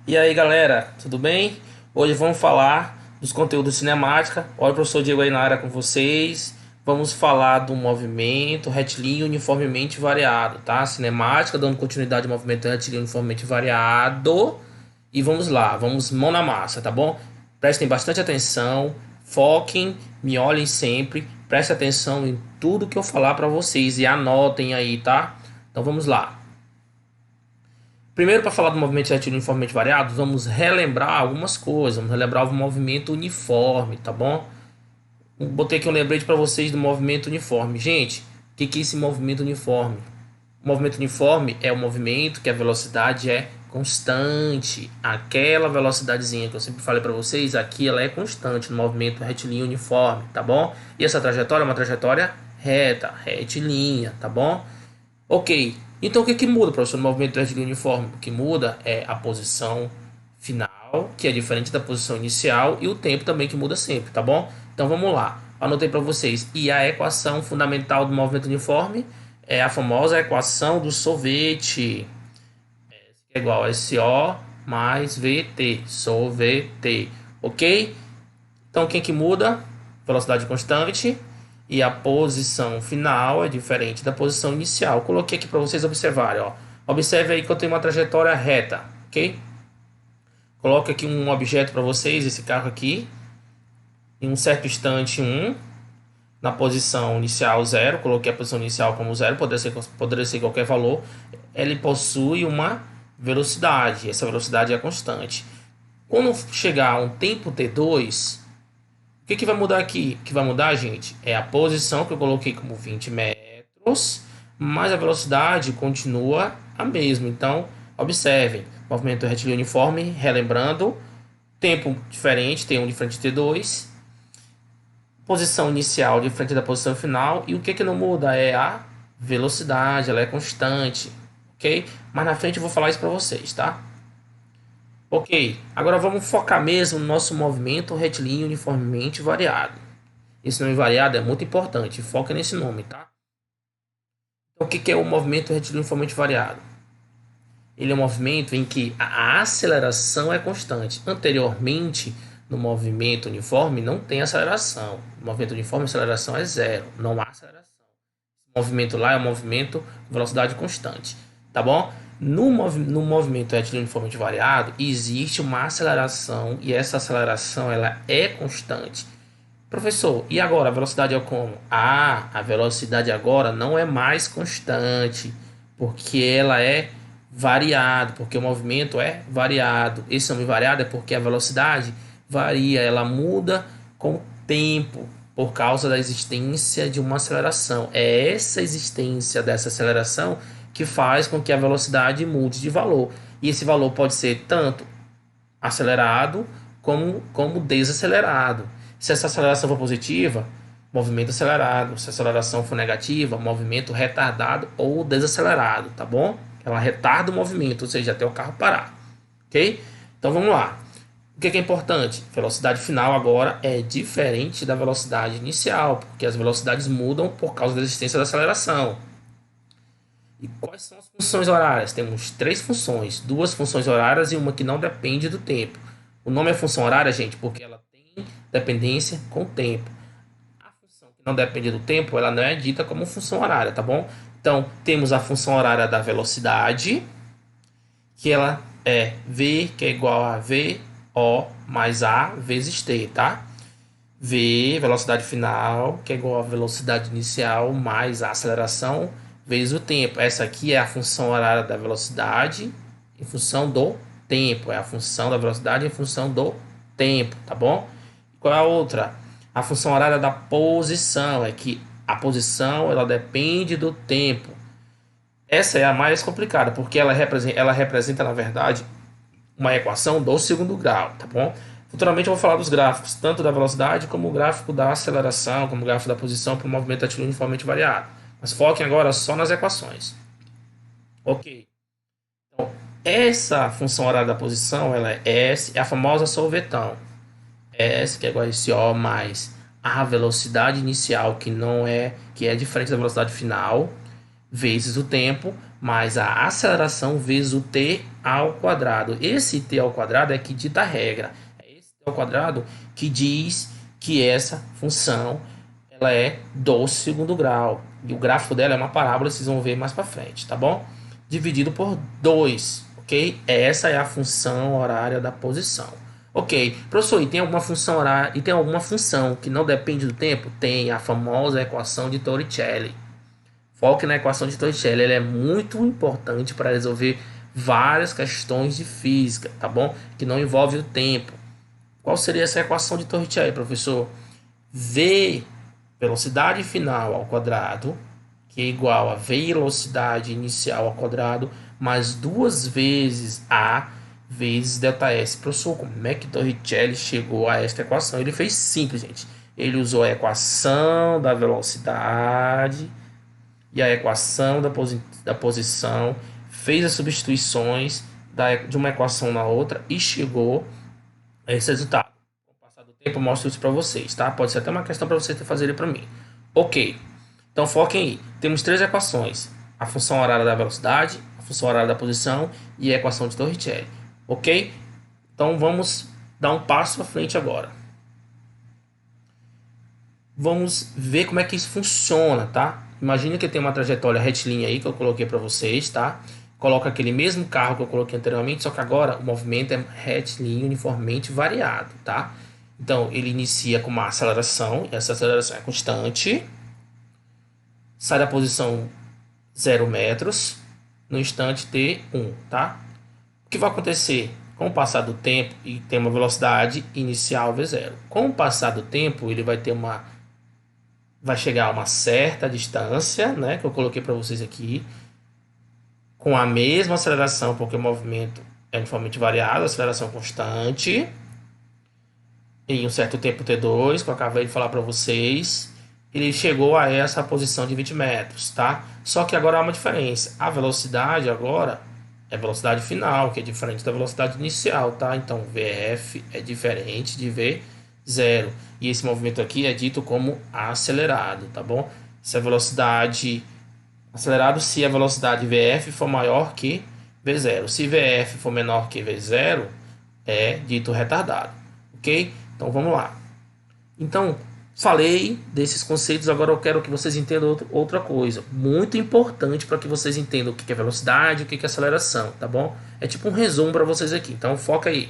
E aí galera, tudo bem? Hoje vamos falar dos conteúdos cinemática. Olha o professor Diego aí na área com vocês. Vamos falar do movimento retilíneo uniformemente variado, tá? Cinemática, dando continuidade ao movimento retilíneo uniformemente variado. E vamos lá, vamos mão na massa, tá bom? Prestem bastante atenção, foquem, me olhem sempre, prestem atenção em tudo que eu falar para vocês e anotem aí, tá? Então vamos lá. Primeiro, para falar do movimento retilíneo uniformemente variado, vamos relembrar algumas coisas. Vamos relembrar o movimento uniforme, tá bom? Botei aqui um lembrete para vocês do movimento uniforme. Gente, o que é esse movimento uniforme? O movimento uniforme é o movimento que a velocidade é constante. Aquela velocidadezinha que eu sempre falei para vocês, aqui ela é constante no movimento retilíneo uniforme, tá bom? E essa trajetória é uma trajetória reta, retilínea, tá bom? Ok. Então o que que muda, professor, no movimento retilíneo uniforme? O que muda é a posição final, que é diferente da posição inicial, e o tempo também que muda sempre, tá bom? Então vamos lá. Anotei para vocês. E a equação fundamental do movimento uniforme é a famosa equação do sorvete, que é igual a SO mais VT, sorvete, ok? Então, quem que muda? Velocidade constante. E a posição final é diferente da posição inicial. Coloquei aqui para vocês observarem. Ó. Observe aí que eu tenho uma trajetória reta, ok? Coloque aqui um objeto para vocês, esse carro aqui. Em um certo instante, 1. Na posição inicial, 0. Coloquei a posição inicial como 0. Poderia ser qualquer valor. Ele possui uma velocidade. Essa velocidade é constante. Quando chegar a um tempo T2... O que vai mudar aqui? O que vai mudar, gente, é a posição que eu coloquei como 20 metros, mas a velocidade continua a mesma. Então, observem, movimento retilíneo uniforme, relembrando, tempo diferente, T1 diferente de T2, posição inicial diferente da posição final, e o que não muda é a velocidade, ela é constante, ok? Mas na frente eu vou falar isso para vocês, tá? Ok, agora vamos focar mesmo no nosso movimento retilíneo uniformemente variado. Esse nome variado é muito importante, foca nesse nome, tá? Então, o que é o movimento retilíneo uniformemente variado? Ele é um movimento em que a aceleração é constante. Anteriormente, no movimento uniforme, não tem aceleração. No movimento uniforme, a aceleração é zero, não há aceleração. O movimento lá é um movimento com velocidade constante, tá bom? No movimento retilíneo uniformemente variado, existe uma aceleração e essa aceleração ela é constante. Professor, e agora a velocidade é como? A velocidade agora não é mais constante, porque ela é variado, porque o movimento é variado. Esse nome variado é porque a velocidade varia, ela muda com o tempo por causa da existência de uma aceleração. É essa existência dessa aceleração que faz com que a velocidade mude de valor. E esse valor pode ser tanto acelerado como desacelerado. Se essa aceleração for positiva, movimento acelerado. Se a aceleração for negativa, movimento retardado ou desacelerado, tá bom? Ela retarda o movimento, ou seja, até o carro parar, ok? Então vamos lá. O que é importante? Velocidade final agora é diferente da velocidade inicial, porque as velocidades mudam por causa da existência da aceleração. E quais são as funções horárias? Temos três funções, duas funções horárias e uma que não depende do tempo. O nome é função horária, gente, porque ela tem dependência com o tempo. A função que não depende do tempo, ela não é dita como função horária, tá bom? Então, temos a função horária da velocidade, que ela é V, que é igual a VO mais A vezes T, tá? V, velocidade final, que é igual a velocidade inicial mais a aceleração vezes o tempo. Essa aqui é a função horária da velocidade em função do tempo. É a função da velocidade em função do tempo, tá bom? Qual é a outra? A função horária da posição. É que a posição ela depende do tempo. Essa é a mais complicada, porque ela representa na verdade, uma equação do segundo grau, tá bom? Futuramente eu vou falar dos gráficos, tanto da velocidade como o gráfico da aceleração, como o gráfico da posição para o movimento retilíneo uniformemente variado. Mas foquem agora só nas equações. Ok. Então, essa função horária da posição, ela é S, é a famosa sorvetão. S, que é igual a SO mais a velocidade inicial, que não é, que é diferente da velocidade final, vezes o tempo, mais a aceleração vezes o t ao quadrado. Esse t ao quadrado é que dita a regra. É esse t ao quadrado que diz que essa função ela é do segundo grau. E o gráfico dela é uma parábola, vocês vão ver mais para frente, tá bom? Dividido por 2, ok? Essa é a função horária da posição. Ok, professor, e tem alguma função horária, e tem alguma função que não depende do tempo? Tem a famosa equação de Torricelli. Foque na equação de Torricelli, ela é muito importante para resolver várias questões de física, tá bom? Que não envolve o tempo. Qual seria essa equação de Torricelli, professor? V, velocidade final ao quadrado, que é igual a velocidade inicial ao quadrado, mais 2 vezes A vezes ΔS. Professor, como é que Torricelli chegou a esta equação? Ele fez simples, gente. Ele usou a equação da velocidade e a equação da posição, fez as substituições de uma equação na outra e chegou a esse resultado. Com o passar do tempo, eu mostro isso para vocês, tá? Pode ser até uma questão para vocês fazerem para mim. Ok, então foquem aí. Temos 3 equações: a função horária da velocidade, a função horária da posição e a equação de Torricelli. Ok? Então vamos dar um passo à frente agora. Vamos ver como é que isso funciona, tá? Imagina que eu tenho uma trajetória retilínea aí que eu coloquei para vocês, tá? Coloca aquele mesmo carro que eu coloquei anteriormente, só que agora o movimento é retilíneo uniformemente variado, tá? Então ele inicia com uma aceleração, e essa aceleração é constante, sai da posição 0 metros no instante t1, tá? O que vai acontecer? Com o passar do tempo, e tem uma velocidade inicial v0. Com o passar do tempo, ele vai chegar a uma certa distância, né, que eu coloquei para vocês aqui, com a mesma aceleração, porque o movimento é uniformemente variado, aceleração constante, em um certo tempo t2, que eu acabei de falar para vocês, ele chegou a essa posição de 20 metros, tá? Só que agora há uma diferença. A velocidade agora é velocidade final, que é diferente da velocidade inicial, tá? Então, VF é diferente de V0. E esse movimento aqui é dito como acelerado, tá bom? Se a velocidade... Acelerado se a velocidade VF for maior que V0. Se VF for menor que V0, é dito retardado, ok? Então, vamos lá. Então, falei desses conceitos, agora eu quero que vocês entendam outra coisa muito importante para que vocês entendam o que é velocidade, o que é aceleração, tá bom? É tipo um resumo para vocês aqui, então foca aí.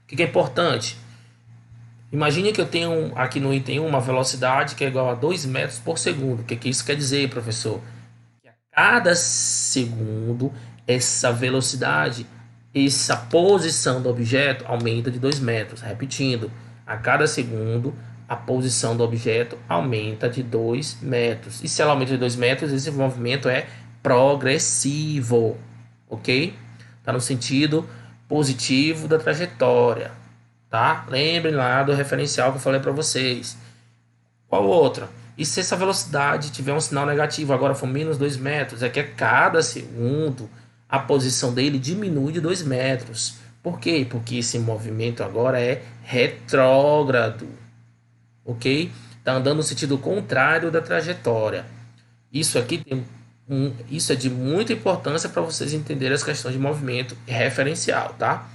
O que é importante? Imagine que eu tenho aqui no item 1 uma velocidade que é igual a 2 metros por segundo. O que isso quer dizer, professor? Que a cada segundo, essa velocidade, essa posição do objeto aumenta de 2 metros. Repetindo, a cada segundo, a posição do objeto aumenta de 2 metros. E se ela aumenta de 2 metros, esse movimento é progressivo, ok? Está no sentido positivo da trajetória, tá? Lembrem lá do referencial que eu falei para vocês. Qual outra? E se essa velocidade tiver um sinal negativo, agora for menos 2 metros, é que a cada segundo a posição dele diminui de 2 metros. Por quê? Porque esse movimento agora é retrógrado, ok? Está andando no sentido contrário da trajetória. Isso aqui isso é de muita importância para vocês entenderem as questões de movimento referencial, tá?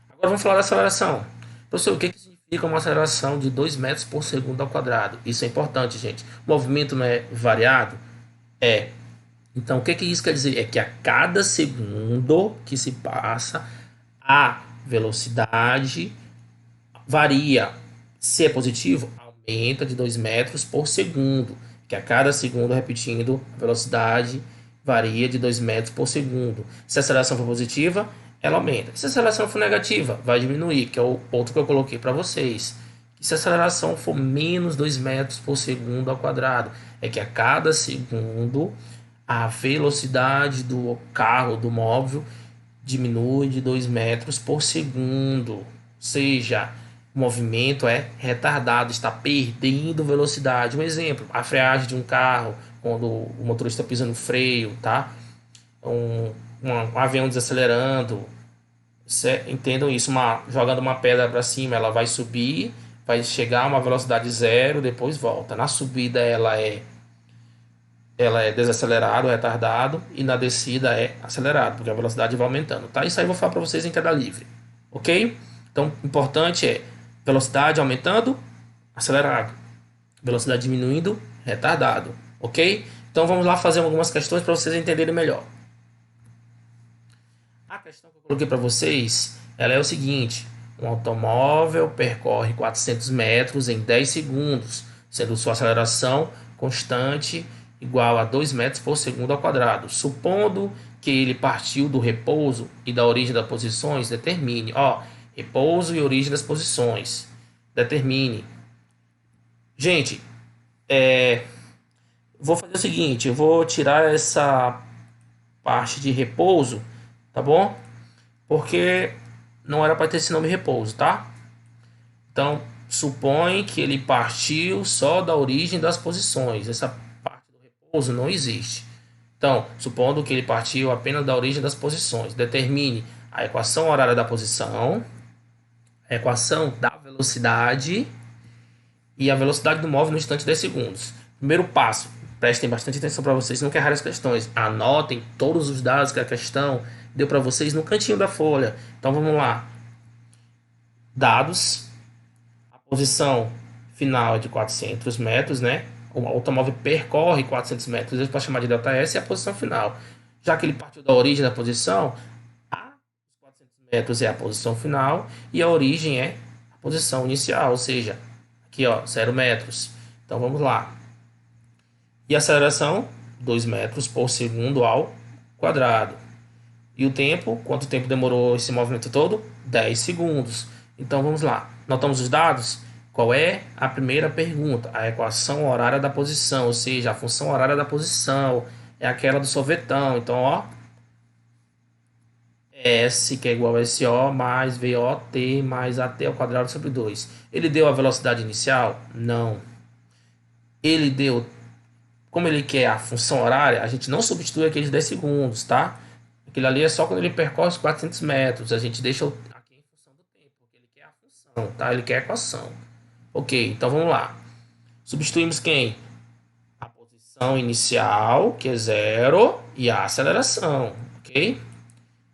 Agora vamos falar da aceleração. Professor, o que significa uma aceleração de 2 metros por segundo ao quadrado? Isso é importante, gente. O movimento não é variado? É. Então, o que isso quer dizer? É que a cada segundo que se passa, a velocidade varia. Se é positivo, aumenta de 2 metros por segundo. Que a cada segundo, repetindo, a velocidade varia de 2 metros por segundo. Se a aceleração for positiva, ela aumenta. Se a aceleração for negativa, vai diminuir, que é o outro que eu coloquei para vocês. E se a aceleração for menos 2 metros por segundo ao quadrado, é que a cada segundo a velocidade do carro, do móvel, diminui de 2 metros por segundo. Ou seja, o movimento é retardado, está perdendo velocidade. Um exemplo, a freagem de um carro, quando o motorista pisa no freio, tá? Um avião desacelerando, entendam isso, jogando uma pedra para cima, ela vai subir, vai chegar a uma velocidade zero, depois volta. Na subida ela é ela é desacelerado, retardado, e na descida é acelerado, porque a velocidade vai aumentando, tá? Isso aí eu vou falar para vocês em queda livre, ok? Então, o importante é velocidade aumentando, acelerado, velocidade diminuindo, retardado, ok? Então, vamos lá fazer algumas questões para vocês entenderem melhor. A questão que eu coloquei para vocês, ela é o seguinte: um automóvel percorre 400 metros em 10 segundos, sendo sua aceleração constante igual a 2 metros por segundo ao quadrado. Supondo que ele partiu do repouso e da origem das posições, determine. Repouso e origem das posições. Determine. Gente, vou fazer o seguinte: eu vou tirar essa parte de repouso, tá bom? Porque não era para ter esse nome repouso, tá? Então, supõe que ele partiu só da origem das posições. Essa parte do repouso não existe. Então, supondo que ele partiu apenas da origem das posições, determine a equação horária da posição, a equação da velocidade e a velocidade do móvel no instante de 10 segundos. Primeiro passo, prestem bastante atenção para vocês, não errarem as questões. Anotem todos os dados que a questão deu para vocês no cantinho da folha. Então vamos lá. Dados. A posição final é de 400 metros, né? O automóvel percorre 400 metros, para chamar de ΔS é a posição final. Já que ele partiu da origem da posição, a 400 metros é a posição final e a origem é a posição inicial, ou seja, aqui ó, 0 metros. Então vamos lá. E a aceleração, 2 metros por segundo ao quadrado. E o tempo, quanto tempo demorou esse movimento todo? 10 segundos. Então vamos lá. Notamos os dados? Qual é a primeira pergunta? A equação horária da posição, ou seja, a função horária da posição é aquela do sorvetão. Então, ó, S que é igual a SO mais VOT mais AT ao quadrado sobre 2. Ele deu a velocidade inicial? Não. Ele deu, como ele quer a função horária, a gente não substitui aqueles 10 segundos, tá? Aquilo ali é só quando ele percorre os 400 metros. A gente deixa aqui em função do tempo, porque ele quer a função, tá? Ele quer a equação. Ok, então vamos lá. Substituímos quem? A posição inicial, que é 0, e a aceleração, ok?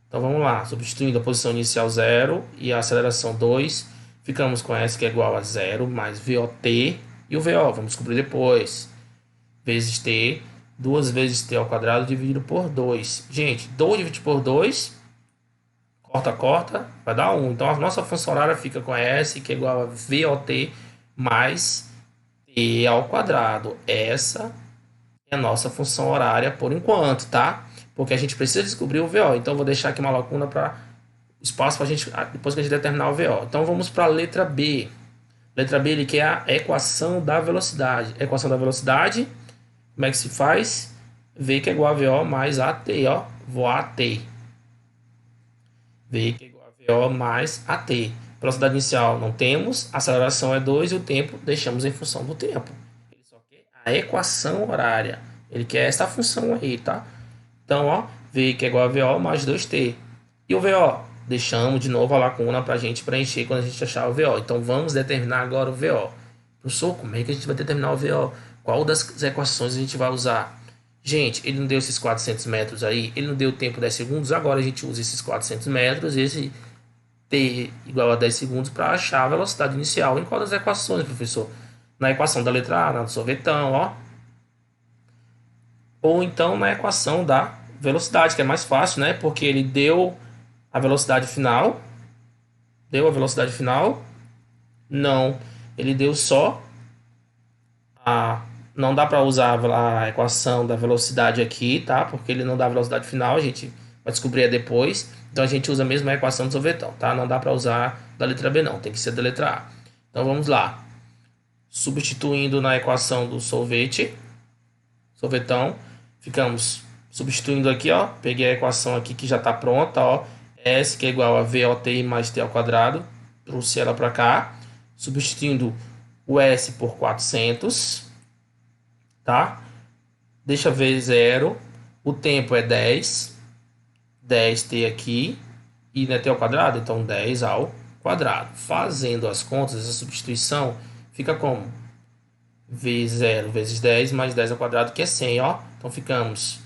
Então vamos lá. Substituindo a posição inicial 0 e a aceleração 2, ficamos com S que é igual a 0 mais VOT e o VO. Vamos descobrir depois. Vezes T, 2 vezes T ao quadrado dividido por 2. Gente, 2 dividido por 2, corta, vai dar 1. Então a nossa função horária fica com S que é igual a VOT mais T ao quadrado. Essa é a nossa função horária por enquanto, tá? Porque a gente precisa descobrir o VO. Então eu vou deixar aqui uma lacuna para espaço para a gente, depois que a gente determinar o VO. Então vamos para a letra B. Letra B, ele quer a equação da velocidade. Equação da velocidade, como é que se faz? V que é igual a VO mais AT, ó. Vou AT. V que é igual a VO mais AT. Velocidade inicial não temos, aceleração é 2 e o tempo deixamos em função do tempo. Ele só quer a equação horária. Ele quer essa função aí, tá? Então, ó, V que é igual a VO mais 2T. E o VO? Deixamos de novo a lacuna para a gente preencher quando a gente achar o VO. Então, vamos determinar agora o VO. Professor, como é que a gente vai determinar o VO? Qual das equações a gente vai usar? Gente, ele não deu esses 400 metros aí, ele não deu tempo 10 segundos, agora a gente usa esses 400 metros, esse T igual a 10 segundos para achar a velocidade inicial. Em qual das equações, professor? Na equação da letra A, na do sorvetão, ó. Ou então na equação da velocidade, que é mais fácil, né? Porque ele deu a velocidade final. Deu a velocidade final? Não. Ele deu só a... Não dá para usar a equação da velocidade aqui, tá? Porque ele não dá a velocidade final, a gente vai descobrir depois. Então a gente usa mesmo a equação do sorvetão, tá? Não dá para usar da letra B não, tem que ser da letra A. Então vamos lá. Substituindo na equação do sorvetão, ficamos substituindo aqui, ó. Peguei a equação aqui que já está pronta, ó. S que é igual a VOT mais T ao quadrado. Trouxe ela para cá. Substituindo o S por 400, tá? Deixa V 0. O tempo é 10. 10T aqui. E não é T ao quadrado? Então 10 ao quadrado. Fazendo as contas, essa substituição fica como? V0 vezes 10 mais 10 ao quadrado, que é 100, ó. Então Então ficamos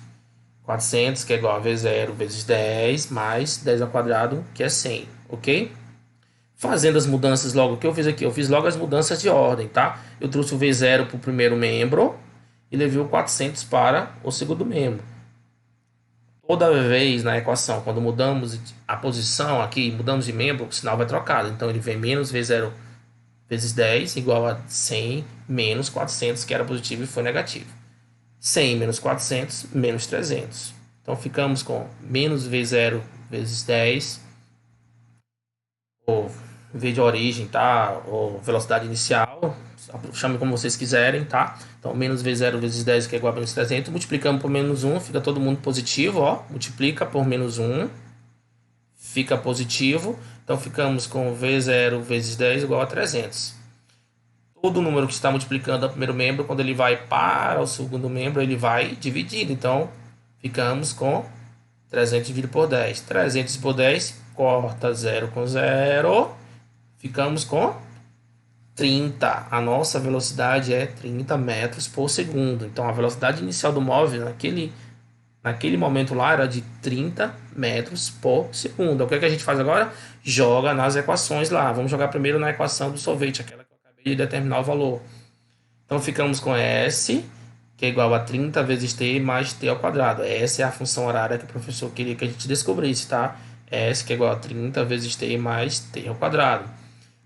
400, que é igual a V0 vezes 10, mais 10 ao quadrado, que é 100, ok? Fazendo as mudanças logo, o que eu fiz aqui? Eu fiz logo as mudanças de ordem, tá? Eu trouxe o V0 para o primeiro membro e levei o 400 para o segundo membro. Toda vez na equação, quando mudamos a posição aqui, mudamos de membro, o sinal vai trocado. Então ele vem menos V0 vezes 10 igual a 100 menos 400, que era positivo e foi negativo. 100 menos 400 menos 300. Então ficamos com menos V0 vezes 10, ou V de origem, tá? Ou velocidade inicial, chame como vocês quiserem, tá? Então, menos V0 vezes 10, que é igual a menos 300, multiplicamos por menos 1, fica todo mundo positivo, ó. Multiplica por menos 1, fica positivo. Então, ficamos com V0 vezes 10 igual a 300. Todo número que está multiplicando o primeiro membro, quando ele vai para o segundo membro, ele vai dividindo. Então, ficamos com 300 dividido por 10. 300 por 10, corta 0 com 0. Ficamos com 30. A nossa velocidade é 30 metros por segundo. Então, a velocidade inicial do móvel naquele momento lá era de 30 metros por segundo. O que é que a gente faz agora? Joga nas equações lá. Vamos jogar primeiro na equação do sorvete, aquela que eu acabei de determinar o valor. Então, ficamos com S, que é igual a 30 vezes t mais t ao quadrado. Essa é a função horária que o professor queria que a gente descobrisse, tá? S, que é igual a 30 vezes t mais t ao quadrado.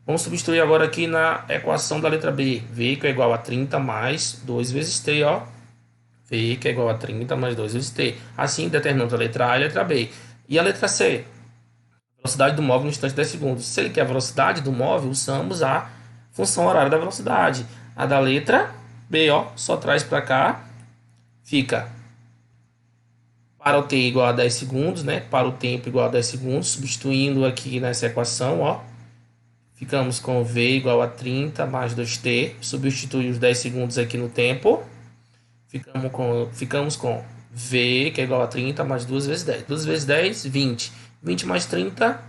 Vamos substituir agora aqui na equação da letra B. V, que é igual a 30 mais 2 vezes t, ó. V, que é igual a 30 mais 2 vezes t. Assim, determinamos a letra A e a letra B. E a letra C? Velocidade do móvel no instante de 10 segundos. Se ele quer a velocidade do móvel, usamos a função horária da velocidade. A da letra B, ó, só traz para cá. Fica para o t igual a 10 segundos, né? Para o tempo igual a 10 segundos. Substituindo aqui nessa equação, ó. Ficamos com V igual a 30 mais 2t. Substitui os 10 segundos aqui no tempo. Ficamos com V, que é igual a 30 mais 2 vezes 10. 2 vezes 10, 20. 20 mais 30,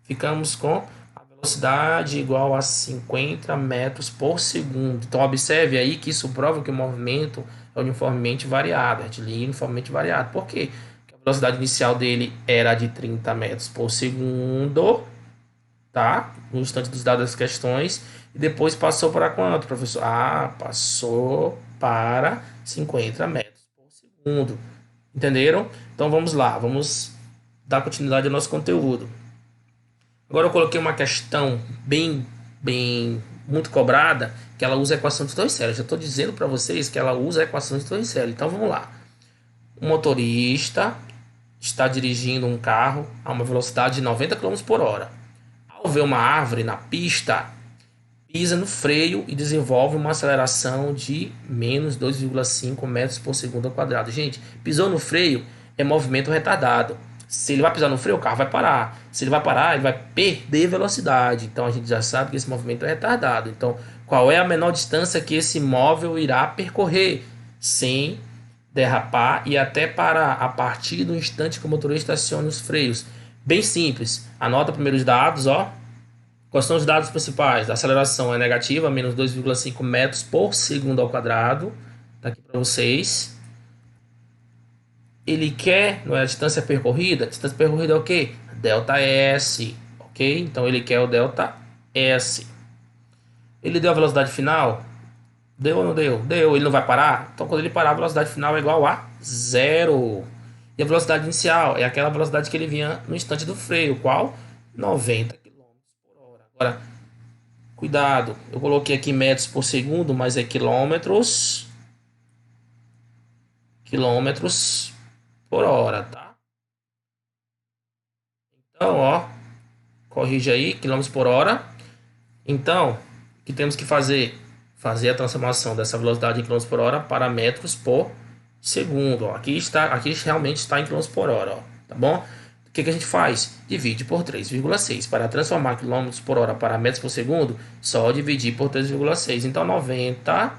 ficamos com a velocidade igual a 50 metros por segundo. Então, observe aí que isso prova que o movimento é uniformemente variado, retilíneo uniformemente variado. Por quê? Porque a velocidade inicial dele era de 30 metros por segundo, tá? No instante dos dados das questões. E depois passou para quanto, professor? Ah, passou para 50 metros por segundo. Entenderam? Então vamos lá, vamos dar continuidade ao nosso conteúdo. Agora eu coloquei uma questão bem muito cobrada, que ela usa a equação de Torricelli. Já estou dizendo para vocês que ela usa a equação de Torricelli. Então vamos lá. O motorista está dirigindo um carro a uma velocidade de 90 km por hora. Ao ver uma árvore na pista, pisa no freio e desenvolve uma aceleração de menos 2,5 metros por segundo ao quadrado. Gente, pisou no freio é movimento retardado. Se ele vai pisar no freio, o carro vai parar. Se ele vai parar, ele vai perder velocidade. Então a gente já sabe que esse movimento é retardado. Então, qual é a menor distância que esse móvel irá percorrer sem derrapar e até parar a partir do instante que o motorista acione os freios? Bem simples. Anota primeiro os dados, ó. Quais são os dados principais? A aceleração é negativa, menos 2,5 metros por segundo ao quadrado. Tá aqui para vocês. Ele quer, não é a distância percorrida? A distância percorrida é o quê? Delta S, ok? Então ele quer o delta S. Ele deu a velocidade final? Deu ou não deu? Deu. Ele não vai parar? Então quando ele parar, a velocidade final é igual a zero. E a velocidade inicial é aquela velocidade que ele vinha no instante do freio. Qual? 90 km por hora. Agora, cuidado. Eu coloquei aqui metros por segundo, mas é quilômetros. Quilômetros por hora, tá? Então, ó, corrige aí, quilômetros por hora. Então, o que temos que fazer? Fazer a transformação dessa velocidade em quilômetros por hora para metros por segundo. Ó. Aqui realmente está em quilômetros por hora, ó, tá bom? O que a gente faz? Divide por 3,6. Para transformar quilômetros por hora para metros por segundo, só dividir por 3,6. Então, 90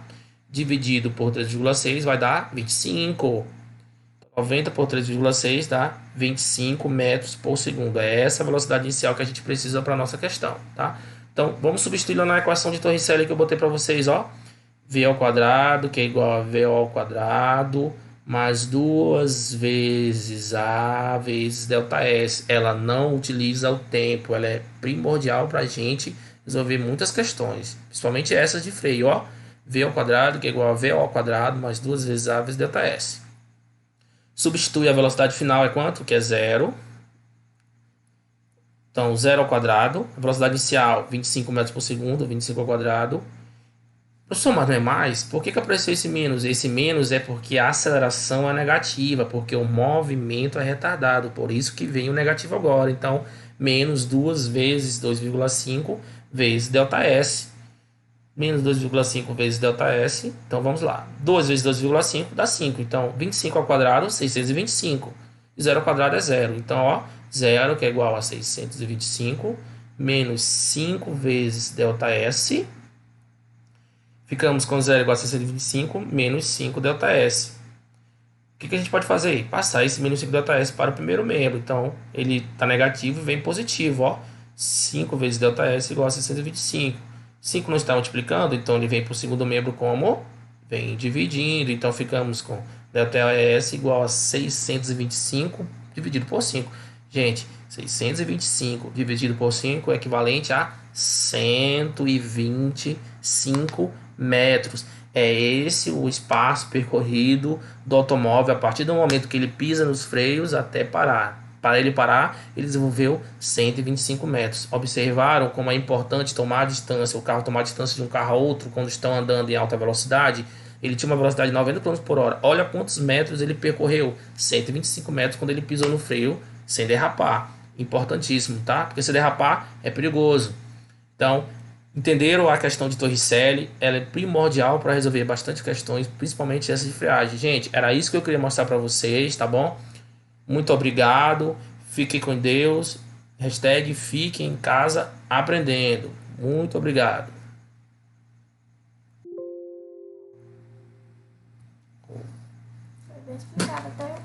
dividido por 3,6 vai dar 25. 90 por 3,6 dá 25 metros por segundo. É essa a velocidade inicial que a gente precisa para a nossa questão, tá? Então, vamos substituir na equação de Torricelli que eu botei para vocês, ó. V ao quadrado, que é igual a VO ao quadrado, mais 2 vezes A vezes ΔS. Ela não utiliza o tempo, ela é primordial para a gente resolver muitas questões, principalmente essas de freio, ó. V ao quadrado, que é igual a V ao quadrado, mais 2 vezes A vezes ΔS. Substitui a velocidade final é quanto? Que é zero. Então, zero ao quadrado. A velocidade inicial, 25 metros por segundo, 25 ao quadrado. Professor, mas não é mais? Por que apareceu esse menos? Esse menos é porque a aceleração é negativa, porque o movimento é retardado. Por isso que vem o negativo agora. Então, menos 2 vezes 2,5 vezes ΔS. Menos 2,5 vezes ΔS. Então, vamos lá. 2 vezes 2,5 dá 5. Então, 25 ao quadrado, 625. E 0 ao quadrado é zero. Então, ó, zero, que é igual a 625, menos 5 vezes ΔS. Ficamos com 0 igual a 625 menos 5 ΔS. O que a gente pode fazer? Passar esse menos 5 ΔS para o primeiro membro. Então, ele está negativo e vem positivo. Ó. 5 vezes ΔS igual a 625. 5 não está multiplicando, então ele vem para o segundo membro como? Vem dividindo. Então, ficamos com ΔS igual a 625 dividido por 5. Gente, 625 dividido por 5 é equivalente a 125 metros. É esse o espaço percorrido do automóvel a partir do momento que ele pisa nos freios até parar. Para ele parar, ele desenvolveu 125 metros. Observaram como é importante tomar a distância, o carro tomar a distância de um carro a outro quando estão andando em alta velocidade? Ele tinha uma velocidade de 90 km por hora. Olha quantos metros ele percorreu. 125 metros quando ele pisou no freio sem derrapar. Importantíssimo, tá? Porque se derrapar é perigoso. Então, entenderam a questão de Torricelli? Ela é primordial para resolver bastante questões, principalmente essa de freagem. Gente, era isso que eu queria mostrar para vocês, tá bom? Muito obrigado. Fiquem com Deus. Hashtag fiquem em casa aprendendo. Muito obrigado. Foi bem explicado até.